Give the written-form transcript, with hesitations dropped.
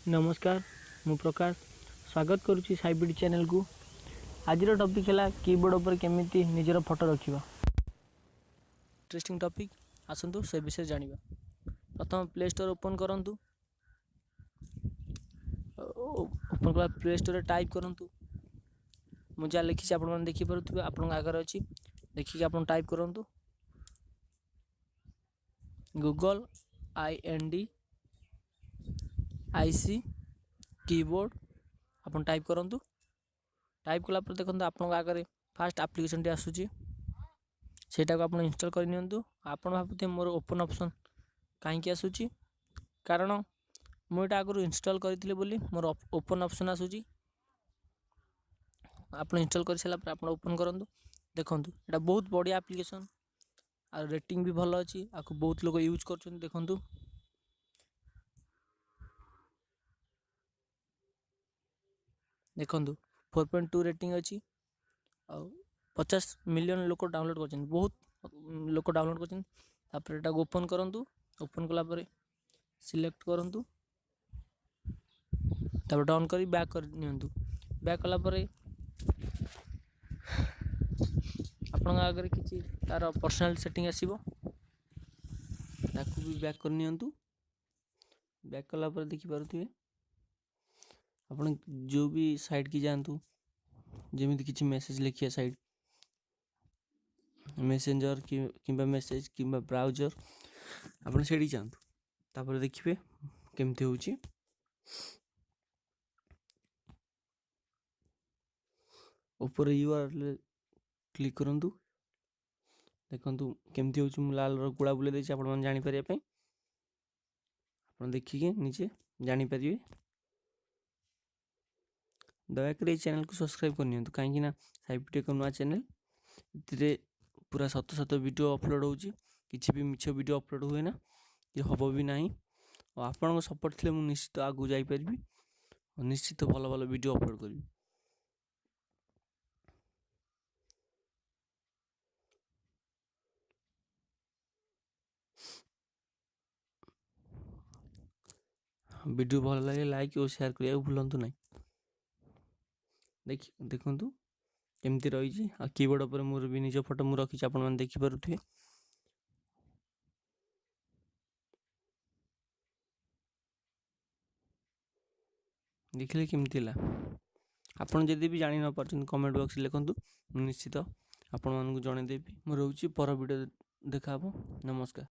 नमस्कार मु प्रकाश स्वागत करुच्ची साइबिड चैनल को। आज टॉपिक है कीबोर्ड पर केमिति निजर फोटो रखा। इंटरेस्टिंग टॉपिक आसतु से विषय जानिबा। प्रथम प्ले स्टोर ओपन करंतु। ओपन कला प्ले स्टोर टाइप करंतु। मु जा लिखी आपण मन देखि परथुबे आपण आगर अछि देखि आपण टाइप करंतु गूगल INDIC कीबोर्ड अपन टाइप करंतु। टाइप कला पर देखंतु आपन आगे फास्ट एप्लिकेशन टी आसुची सेटा को आपण इंस्टॉल कर नियंतु। आपण भाबुते मोर ओपन ऑप्शन काहे की आसुची कारण मु एटा आगु इंस्टॉल करथिले बोली मोर ओपन ऑप्शन आसुची। आपण इंस्टॉल कर सला पर आपण ओपन करंतु। देखंतु एटा बहुत बढ़िया एप्लिकेशन आ रेटिंग भी भलो अछि। आको बहुत लोग यूज करछन। देखंतु देखंतु 4.2 रेटिंग अछि आ 50 मिलियन लोक डाउनलोड करछन। बहुत लोक डाउनलोड करछन। तापर एटा ओपन करंतु। ओपन कला पर सिलेक्ट करंतु। तापर डाउन करी बैक कर नियंतु। बैक कला पर आपण आगे किछि तार पर्सनल सेटिंग आसीबो ताकू भी बैक कर नियंतु। बैक कला पर देखि पारुथिबे आपण जो भी साइट की जानतु जेमिति किछि मेसेज लिखिया साइट मेसेंजर किंबा मेसेज किंबा ब्राउजर आपण सेडी जानतु। तापर देखिबे केमते होउची ऊपर URL क्लिक करंतु। देखंतु केमती होउची मु लाल रो गुडा बुले देछि आपण मन जानि परिया पई आपण देखि के नीचे जानि परिबे। दया कर चैनल को सब्सक्राइब कर नियंतु काहे ना साइबिड टेक नवा चैनल इतरे पूरा सत सत वीडियो अपलोड होउची। किछि भी मिछ वीडियो अपलोड हुए ना ये हबो भी नाही। और आपन को सपोर्ट थिले मु निश्चित आगु जाई परिबी और निश्चित भलो भलो वीडियो अपलोड करबी। वीडियो भल लगे लाइक और शेयर करिया भूलंतु नहीं। देखंतु केमती रही छी आ कीबोर्ड पर मोर भी निज फोटो मु रखी आपण मन देखि परथुए। देखले केमती ला आपण जदी भी जानि न परछन कमेंट बॉक्स लिखंतु निश्चित आपण मन को जणे देबी। मु रहउची पर वीडियो देखाबो। नमस्कार।